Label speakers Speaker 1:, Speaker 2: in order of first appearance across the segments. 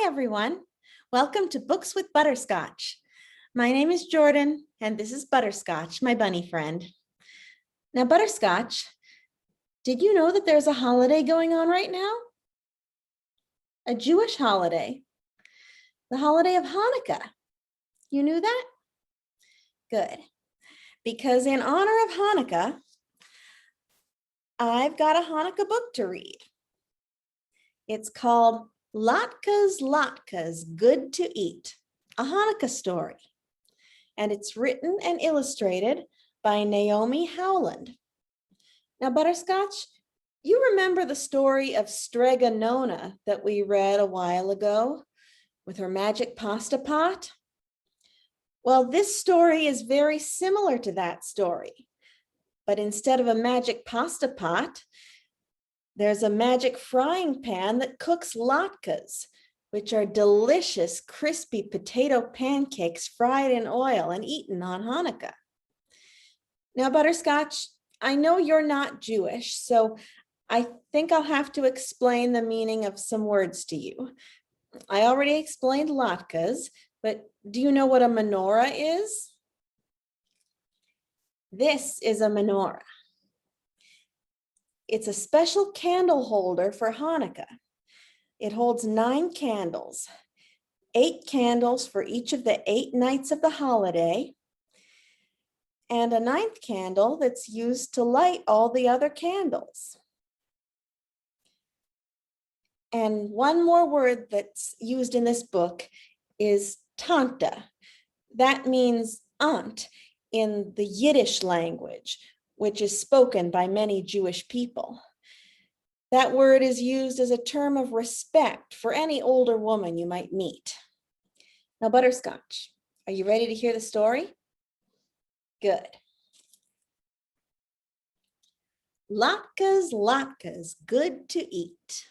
Speaker 1: Hi, everyone. Welcome to Books with Butterscotch. My name is Jordan, and this is Butterscotch, my bunny friend. Now, Butterscotch, did you know that there's a holiday going on right now? A Jewish holiday, the holiday of Hanukkah. You knew that? Good. Because in honor of Hanukkah, I've got a Hanukkah book to read. It's called Latkes, Good to Eat, a Hanukkah story. And it's written and illustrated by Naomi Howland. Now, Butterscotch, you remember the story of Strega Nona that we read a while ago with her magic pasta pot? Well, this story is very similar to that story, but instead of a magic pasta pot, there's a magic frying pan that cooks latkes, which are delicious, crispy potato pancakes fried in oil and eaten on Hanukkah. Now, Butterscotch, I know you're not Jewish, so I think I'll have to explain the meaning of some words to you. I already explained latkes, but do you know what a menorah is? This is a menorah. It's a special candle holder for Hanukkah. It holds 9 candles, 8 candles for each of the 8 nights of the holiday, and a 9th candle that's used to light all the other candles. And one more word that's used in this book is tanta. That means aunt in the Yiddish language, which is spoken by many Jewish people. That word is used as a term of respect for any older woman you might meet. Now, Butterscotch, are you ready to hear the story? Good. Latkes, good to eat.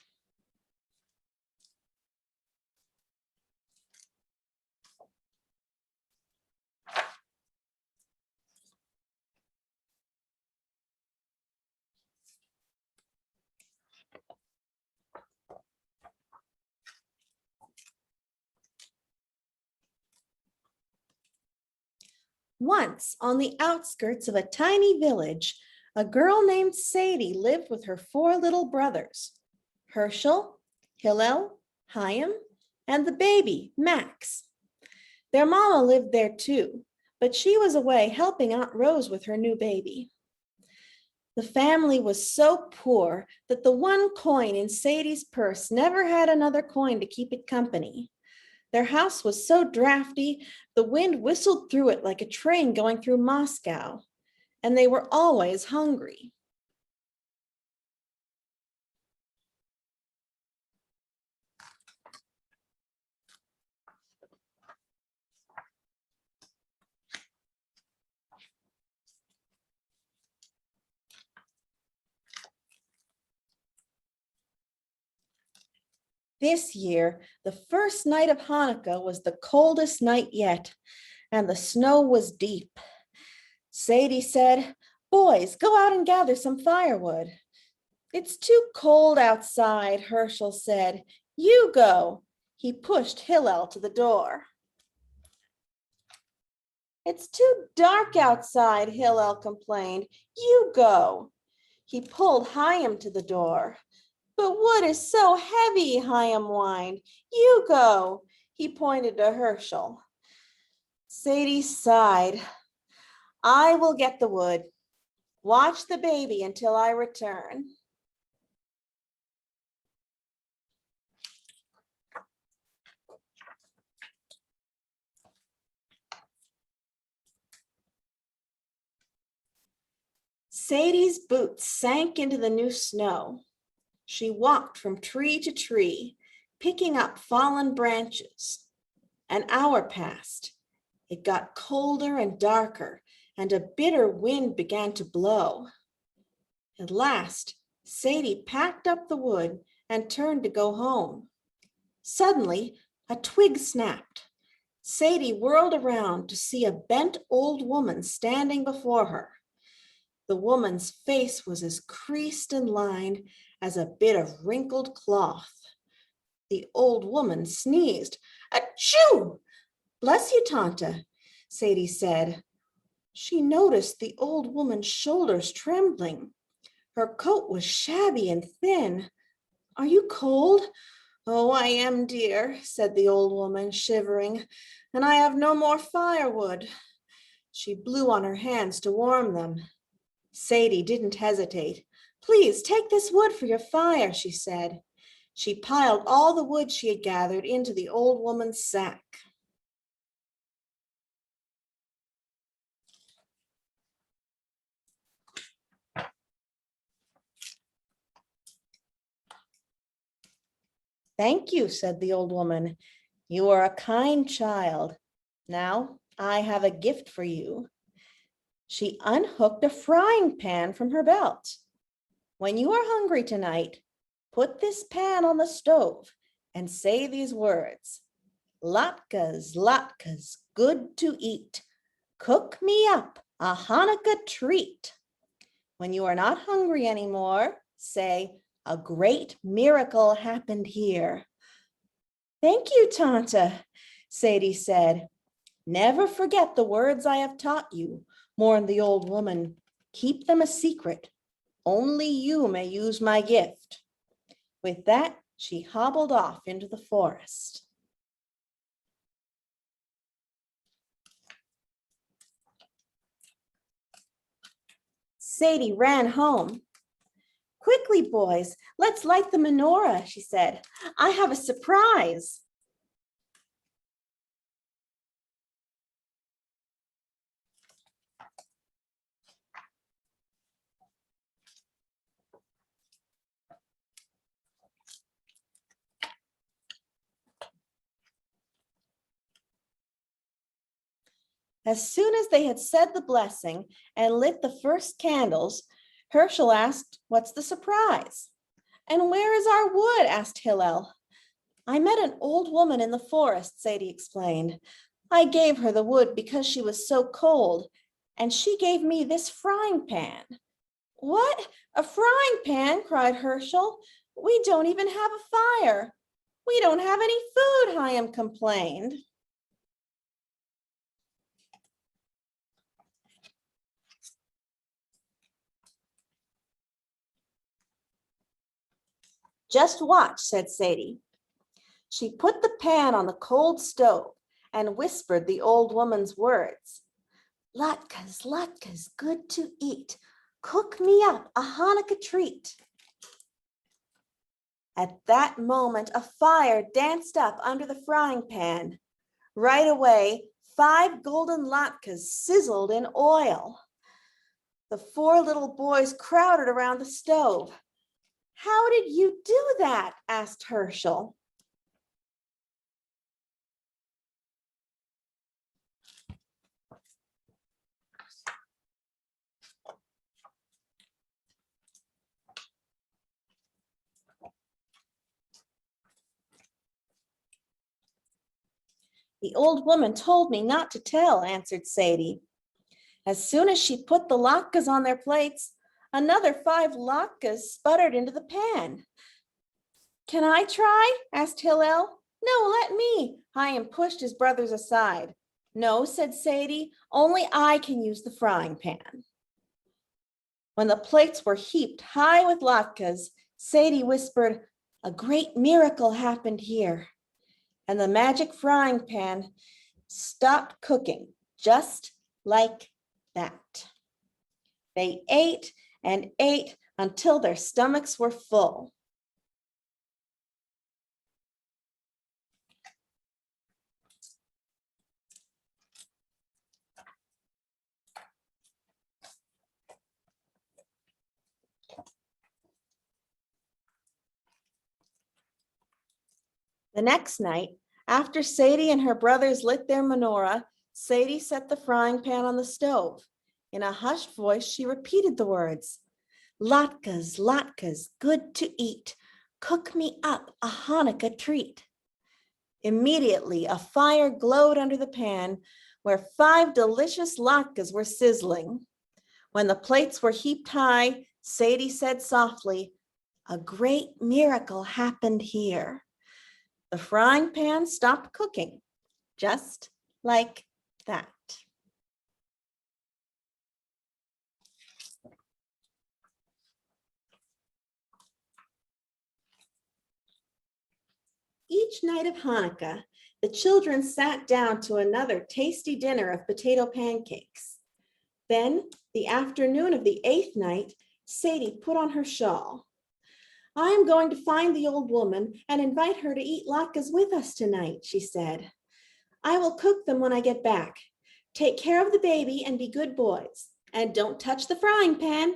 Speaker 1: Once, on the outskirts of a tiny village, a girl named Sadie lived with her 4 little brothers, Herschel, Hillel, Chaim, and the baby, Max. Their mama lived there too, but she was away helping Aunt Rose with her new baby. The family was so poor that the 1 coin in Sadie's purse never had another coin to keep it company. Their house was so drafty, the wind whistled through it like a train going through Moscow, and they were always hungry. This year, the first night of Hanukkah was the coldest night yet, and the snow was deep. Sadie said, "Boys, go out and gather some firewood." "It's too cold outside," Herschel said. "You go." He pushed Hillel to the door. "It's too dark outside," Hillel complained. "You go." He pulled Chaim to the door. "But wood is so heavy," Chaim whined. "You go." He pointed to Herschel. Sadie sighed. "I will get the wood. Watch the baby until I return." Sadie's boots sank into the new snow. She walked from tree to tree, picking up fallen branches. An hour passed. It got colder and darker, and a bitter wind began to blow. At last, Sadie packed up the wood and turned to go home. Suddenly, a twig snapped. Sadie whirled around to see a bent old woman standing before her. The woman's face was as creased and lined as a bit of wrinkled cloth. The old woman sneezed. Achoo! Bless you, Tanta, Sadie said. She noticed the old woman's shoulders trembling. Her coat was shabby and thin. Are you cold? Oh, I am, dear, said the old woman, shivering, and I have no more firewood. She blew on her hands to warm them. Sadie didn't hesitate. Please take this wood for your fire, she said. She piled all the wood she had gathered into the old woman's sack. Thank you, said the old woman. You are a kind child. Now I have a gift for you. She unhooked a frying pan from her belt. When you are hungry tonight, put this pan on the stove and say these words. Latkes, latkes, good to eat. Cook me up a Hanukkah treat. When you are not hungry anymore, say, a great miracle happened here. Thank you, Tanta, Sadie said. Never forget the words I have taught you, mourned the old woman. Keep them a secret. Only you may use my gift. With that, she hobbled off into the forest. Sadie ran home. Quickly, boys, let's light the menorah, she said. I have a surprise. As soon as they had said the blessing and lit the first candles, Herschel asked, what's the surprise? And where is our wood? Asked Hillel. I met an old woman in the forest, Sadie explained. I gave her the wood because she was so cold, and she gave me this frying pan. What? A frying pan? Cried Herschel. We don't even have a fire. We don't have any food, Chaim complained. Just watch, said Sadie. She put the pan on the cold stove and whispered the old woman's words. Latkes, latkes, good to eat. Cook me up a Hanukkah treat. At that moment, a fire danced up under the frying pan. Right away, 5 golden latkes sizzled in oil. The 4 little boys crowded around the stove. How did you do that? Asked Herschel. The old woman told me not to tell, answered Sadie. As soon as she put the latkes on their plates, another 5 latkes sputtered into the pan. Can I try? Asked Hillel. No, let me. Chaim pushed his brothers aside. No, said Sadie, only I can use the frying pan. When the plates were heaped high with latkes, Sadie whispered, a great miracle happened here. And the magic frying pan stopped cooking just like that. They ate and ate until their stomachs were full. The next night, after Sadie and her brothers lit their menorah, Sadie set the frying pan on the stove. In a hushed voice, she repeated the words, Latkes, latkes, good to eat. Cook me up a Hanukkah treat. Immediately, a fire glowed under the pan where 5 delicious latkes were sizzling. When the plates were heaped high, Sadie said softly, a great miracle happened here. The frying pan stopped cooking, just like that. Each night of Hanukkah, the children sat down to another tasty dinner of potato pancakes. Then, the afternoon of the 8th night, Sadie put on her shawl. I am going to find the old woman and invite her to eat latkes with us tonight, she said. I will cook them when I get back. Take care of the baby and be good boys, and don't touch the frying pan.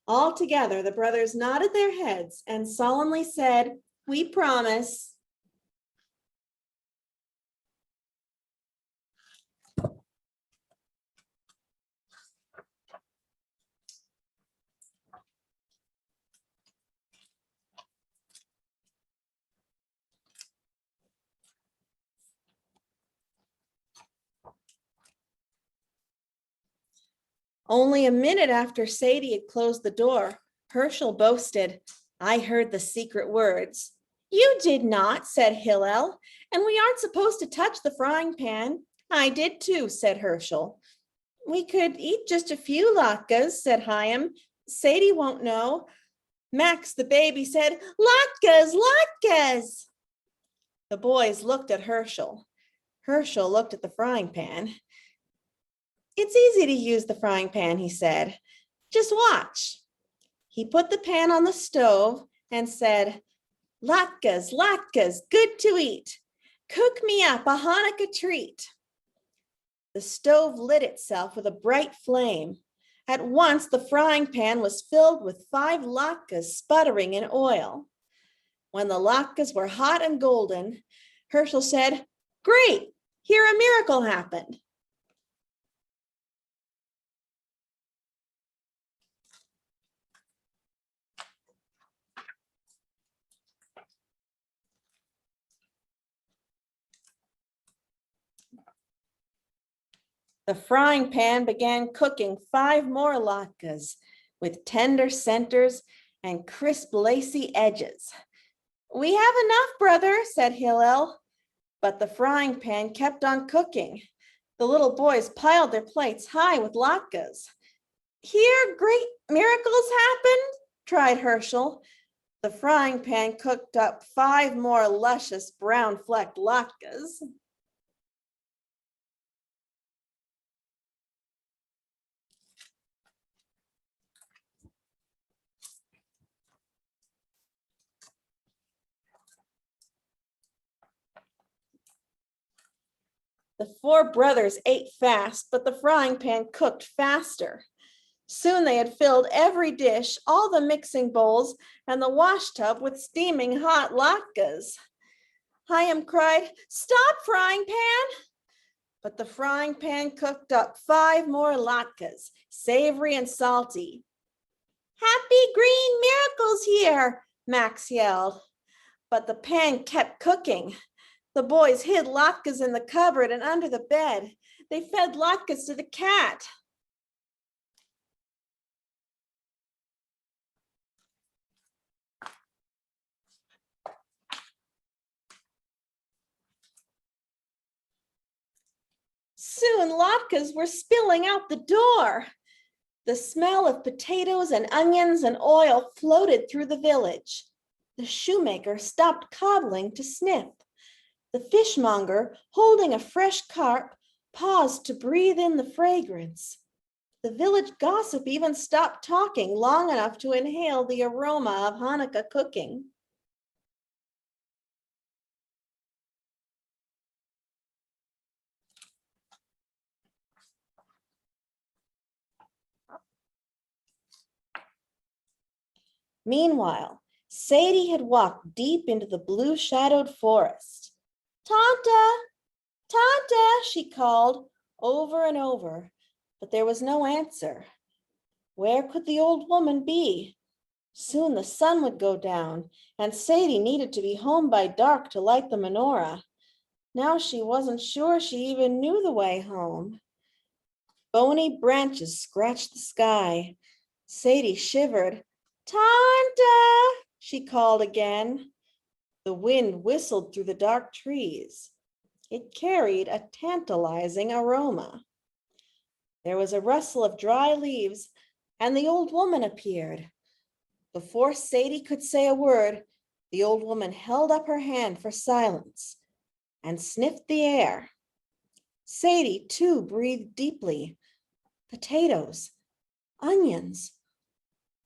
Speaker 1: All together, the brothers nodded their heads and solemnly said, "We promise." Only a minute after Sadie had closed the door, Herschel boasted, "I heard the secret words." "You did not," said Hillel, "and we aren't supposed to touch the frying pan." "I did too," said Herschel. "We could eat just a few latkes," said Chaim. "Sadie won't know." Max, the baby, said, "Latkes, latkes." The boys looked at Herschel. Herschel looked at the frying pan. "It's easy to use the frying pan," he said. "Just watch." He put the pan on the stove and said, "Latkes, latkes, good to eat. Cook me up a Hanukkah treat." The stove lit itself with a bright flame. At once, the frying pan was filled with 5 latkes sputtering in oil. When the latkes were hot and golden, Herschel said, "Great, here a miracle happened." The frying pan began cooking 5 more latkes with tender centers and crisp lacy edges. "We have enough, brother," said Hillel. But the frying pan kept on cooking. The little boys piled their plates high with latkes. "Here great miracles happened," tried Herschel. The frying pan cooked up 5 more luscious brown flecked latkes. The 4 brothers ate fast, but the frying pan cooked faster. Soon they had filled every dish, all the mixing bowls, and the wash tub with steaming hot latkes. Chaim cried, "Stop, frying pan!" But the frying pan cooked up 5 more latkes, savory and salty. "Happy green miracles here," Max yelled. But the pan kept cooking. The boys hid latkes in the cupboard and under the bed. They fed latkes to the cat. Soon latkes were spilling out the door. The smell of potatoes and onions and oil floated through the village. The shoemaker stopped cobbling to sniff. The fishmonger, holding a fresh carp, paused to breathe in the fragrance. The village gossip even stopped talking long enough to inhale the aroma of Hanukkah cooking. Meanwhile, Sadie had walked deep into the blue-shadowed forest. "Tanta, Tanta," she called over and over, but there was no answer. Where could the old woman be? Soon the sun would go down, and Sadie needed to be home by dark to light the menorah. Now she wasn't sure she even knew the way home. Bony branches scratched the sky. Sadie shivered. "Tanta," she called again. The wind whistled through the dark trees. It carried a tantalizing aroma. There was a rustle of dry leaves, and the old woman appeared. Before Sadie could say a word, the old woman held up her hand for silence and sniffed the air. Sadie, too, breathed deeply. Potatoes, onions,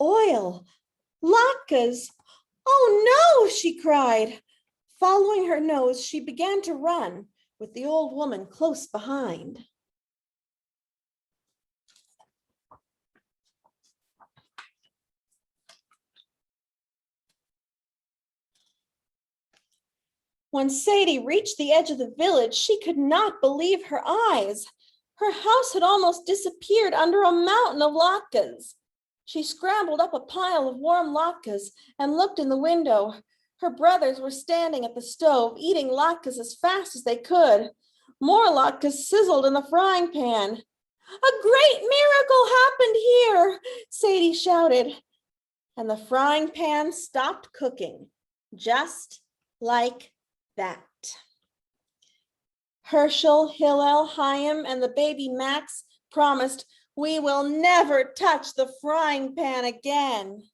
Speaker 1: oil, latkes. Oh no, she cried. Following her nose, she began to run, with the old woman close behind. When Sadie reached the edge of the village, she could not believe her eyes. Her house had almost disappeared under a mountain of latkes. She scrambled up a pile of warm latkes and looked in the window. Her brothers were standing at the stove, eating latkes as fast as they could. More latkes sizzled in the frying pan. "A great miracle happened here," Sadie shouted. And the frying pan stopped cooking, just like that. Herschel, Hillel, Chaim, and the baby Max promised, "We will never touch the frying pan again."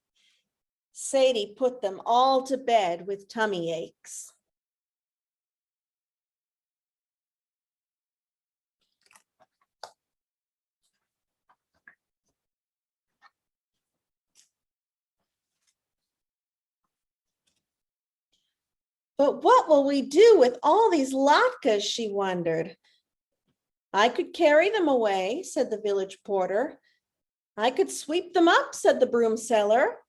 Speaker 1: Sadie put them all to bed with tummy aches. But what will we do with all these latkes, she wondered. "I could carry them away," said the village porter. "I could sweep them up," said the broom seller.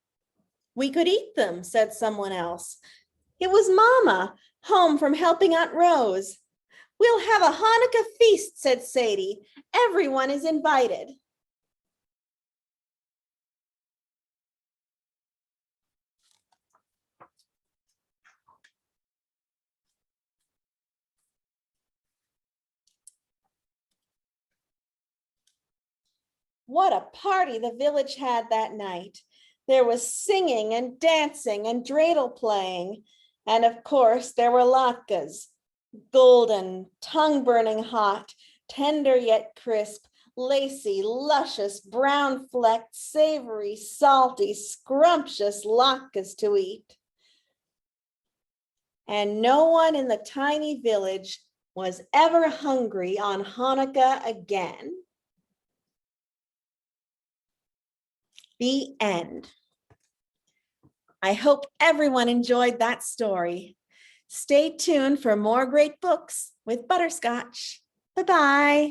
Speaker 1: "We could eat them," said someone else. It was Mama, home from helping Aunt Rose. "We'll have a Hanukkah feast," said Sadie. "Everyone is invited." What a party the village had that night. There was singing and dancing and dreidel playing. And of course, there were latkes, golden, tongue-burning hot, tender yet crisp, lacy, luscious, brown-flecked, savory, salty, scrumptious latkes to eat. And no one in the tiny village was ever hungry on Hanukkah again. The end. I hope everyone enjoyed that story. Stay tuned for more great books with Butterscotch. Bye-bye.